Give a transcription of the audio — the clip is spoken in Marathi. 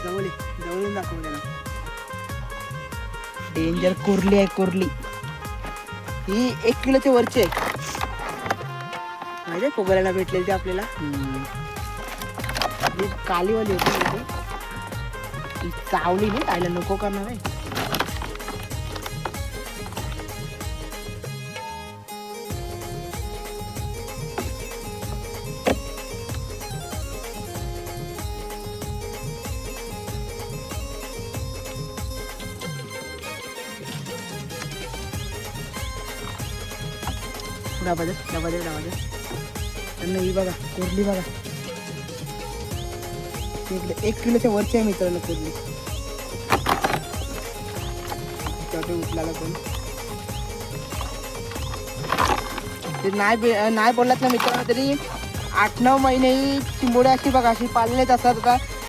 जवळ जवळून दाखव त्याला. डेंजर कुर्ली आहे कुर्ली. ही 1 किलोच्या वरची आहे. माहिती आहे पोगरायला भेटलेली ते आपल्याला. ही कालीवाली होती. ही चावली नाही खायला नको करणार आहे. डाबा दे. त्यांना ही बघा कुर्ली बघा. 1 किलोच्या वरची आहे मित्रांनो कुर्ली. उठलाला पण ते नाही बोललात ना मित्रांनो तरी 8-9 महिने ही चिंबोड्या अशी बघा अशी पालण्यात असतात. आता